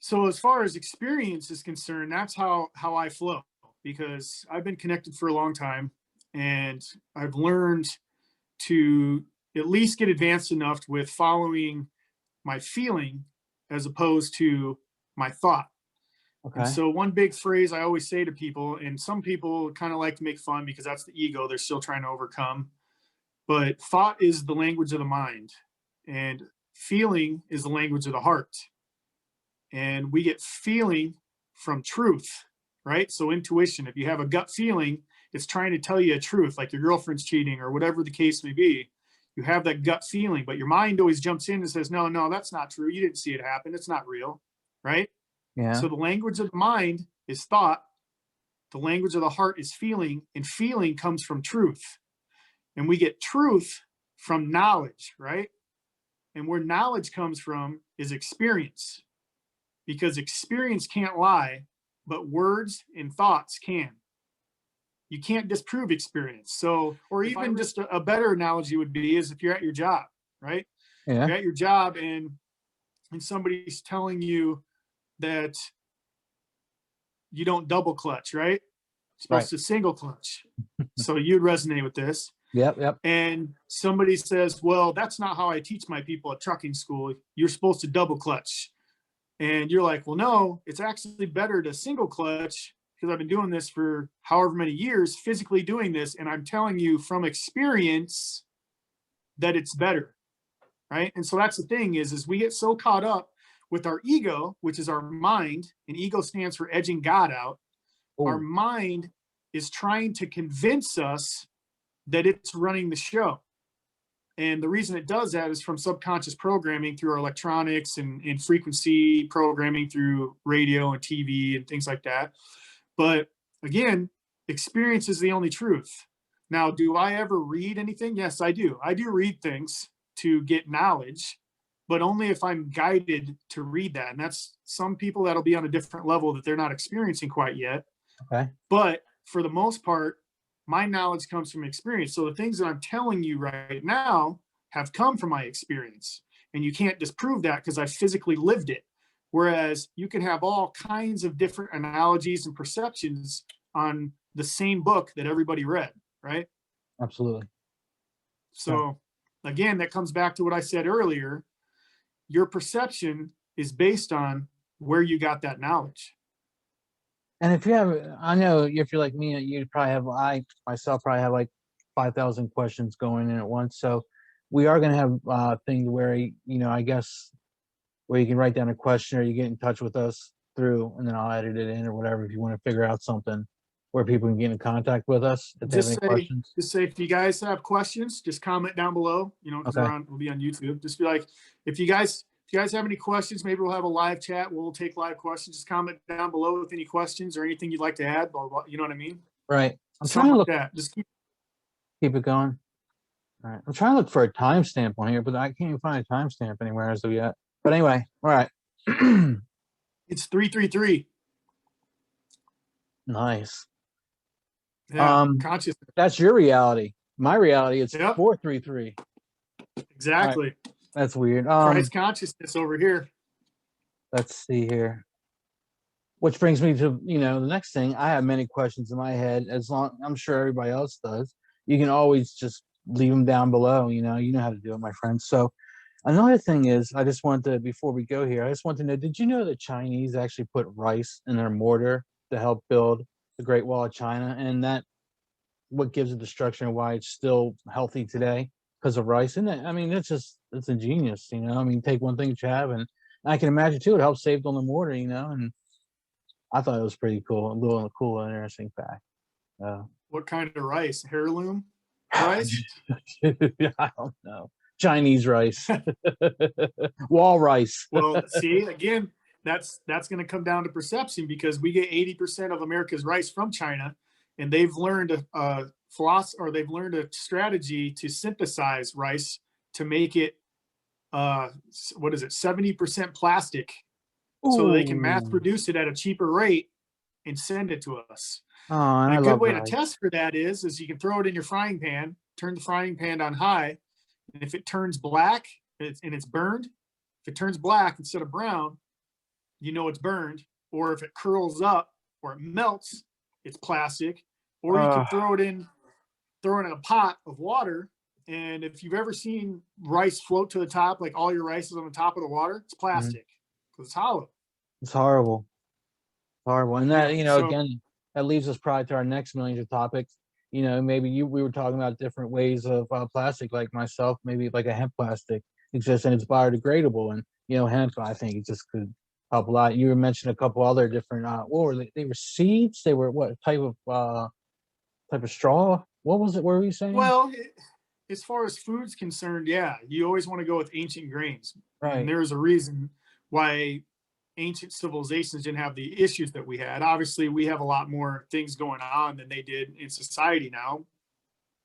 So as far as experience is concerned, that's how I flow, because I've been connected for a long time, and I've learned to at least get advanced enough with following my feeling as opposed to my thought. And Okay. so one big phrase I always say to people, and some people kind of like to make fun because that's the ego they're still trying to overcome, but thought is the language of the mind, and feeling is the language of the heart. And we get feeling from truth, right? So intuition, if you have a gut feeling, it's trying to tell you a truth, like your girlfriend's cheating or whatever the case may be. You have that gut feeling, but your mind always jumps in and says, no, no, that's not true. You didn't see it happen. It's not real, right? Yeah. So the language of the mind is thought. The language of the heart is feeling, and feeling comes from truth. And we get truth from knowledge, right? And where knowledge comes from is experience, because experience can't lie, but words and thoughts can. You can't disprove experience. So, or even just a better analogy would be is if you're at your job, right? Yeah. You're at your job and somebody's telling you that you don't double clutch, right? You're Right. supposed to single clutch. So you'd resonate with this. Yep. Yep. And somebody says, well, that's not how I teach my people at trucking school. You're supposed to double clutch. And you're like, well, no, it's actually better to single clutch because I've been doing this for however many years, physically doing this. And I'm telling you from experience that it's better. Right. And so that's the thing is we get so caught up with our ego, which is our mind, and ego stands for edging God out. Our Oh, mind is trying to convince us that it's running the show. And the reason it does that is from subconscious programming through our electronics and frequency programming through radio and TV and things like that. But again, experience is the only truth. Now, do I ever read anything? Yes, I do. I do read things to get knowledge, but only if I'm guided to read that. And that's some people that'll be on a different level that they're not experiencing quite yet. okay. But for the most part, my knowledge comes from experience. So the things that I'm telling you right now have come from my experience. And you can't disprove that because I physically lived it. Whereas you can have all kinds of different analogies and perceptions on the same book that everybody read, right? Absolutely. Yeah. So again, that comes back to what I said earlier. Your perception is based on where you got that knowledge. And if you have, I know if you're like me, you probably have, I myself probably have like 5,000 questions going in at once. So we are going to have things where, I guess where you can write down a question or you get in touch with us through, and then I'll edit it in or whatever if you want to figure out something where people can get in contact with us if they have just any say questions. just say if you guys have questions, just comment down below, because Okay. we'll be on YouTube. Just be like, if you guys have any questions, maybe we'll have a live chat. We'll take live questions. Just comment down below with any questions or anything you'd like to add, blah, blah, you know what I mean? Right. I'm trying Something to like look, that. Just keep it going. All right. I'm trying to look for a timestamp on here, but I can't even find a timestamp anywhere as of yet. But anyway, all right. it's 333. Nice. Yeah, consciousness. That's your reality. My reality is Yep, 433. All right. exactly. That's weird. Christ consciousness over here. Let's see here. Which brings me to, the next thing. I have many questions in my head, as long I'm sure everybody else does. You can always just leave them down below, you know how to do it, my friends. So another thing is, I just want to, before we go here, I just want to know, did you know the Chinese actually put rice in their mortar to help build the Great Wall of China? And that what gives it the structure and why it's still healthy today because of rice. And I mean, it's ingenious, I mean, take one thing that you have, and I can imagine too, it helps save on the mortar, and I thought it was pretty cool, a little cool and interesting fact. What kind of rice? Heirloom rice? I don't know. Chinese rice, wall rice. Well, see, again, that's going to come down to perception, because we get 80% of America's rice from China, and they've learned a philosophy, or they've learned a strategy to synthesize rice to make it what is it, 70% plastic, so they can mass Ooh. produce it at a cheaper rate and send it to us. Oh, and And I a good love way to rice. test for that is you can throw it in your frying pan, turn the frying pan on high, and if it turns black and it's burned, if it turns black instead of brown, you know it's burned. Or if it curls up or it melts, it's plastic. Or you can throw it in a pot of water. And if you've ever seen rice float to the top, like all your rice is on the top of the water, it's plastic because it's hollow. It's horrible. Horrible. And that, So again, that leads us probably to our next millions of topics. Maybe we were talking about different ways of plastic, like myself, maybe like a hemp plastic exists and it's biodegradable. And, hemp, I think it just could help a lot. You were mentioning a couple other different, what were they? They were seeds. They were what type of straw? What was it? What were you saying? Well, as far as food's concerned, yeah, you always want to go with ancient grains. Right. And there's a reason why ancient civilizations didn't have the issues that we had. Obviously, we have a lot more things going on than they did in society now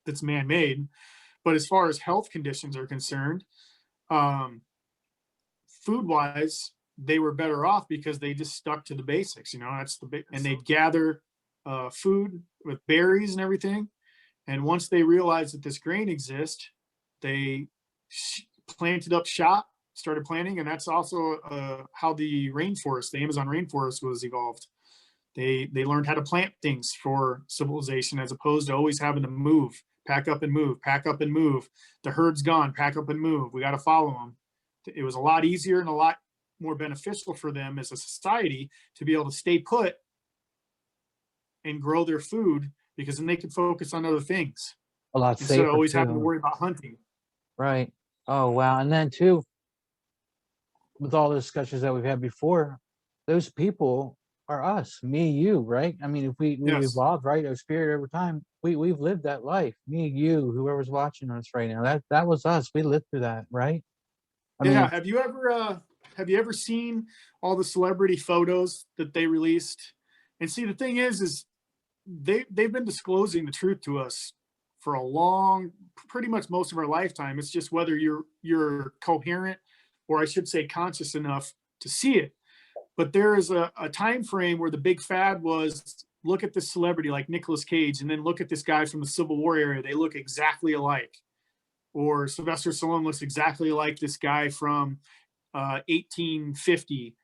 that's man-made. But as far as health conditions are concerned, food-wise, they were better off because they just stuck to the basics. That's and they'd gather food with berries and everything. And once they realized that this grain exists, they planted up shop, started planting, and that's also how the Amazon rainforest was evolved. They learned how to plant things for civilization as opposed to always having to move, pack up and move, pack up and move. The herd's gone, pack up and move. We got to follow them. It was a lot easier and a lot more beneficial for them as a society to be able to stay put and grow their food, because then they could focus on other things A lot instead safer of always too. having to worry about hunting. Right. Oh, wow. And then too, with all the discussions that we've had before, those people are us, me, you, right? I mean, if we Yes. evolved, right, our spirit over time, we've lived that life. Me, you, whoever's watching us right now, that was us. We lived through that, right? I Yeah. mean, Have you ever seen all the celebrity photos that they released? And see, the thing is they've been disclosing the truth to us for pretty much most of our lifetime. It's just whether you're coherent, or I should say conscious enough to see it. But there is a time frame where the big fad was, look at this celebrity like Nicolas Cage, and then look at this guy from the Civil War era. They look exactly alike. Or Sylvester Stallone looks exactly like this guy from 1850.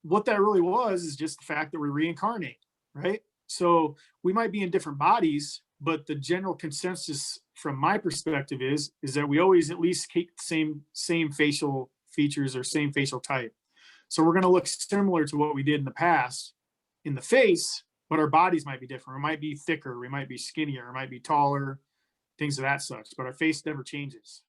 What that really was is just the fact that we reincarnate, right? So we might be in different bodies, but the general consensus from my perspective is that we always at least keep the same facial features or same facial type. So we're going to look similar to what we did in the past in the face, but our bodies might be different. We might be thicker, we might be skinnier, we might be taller, things of that such, but our face never changes.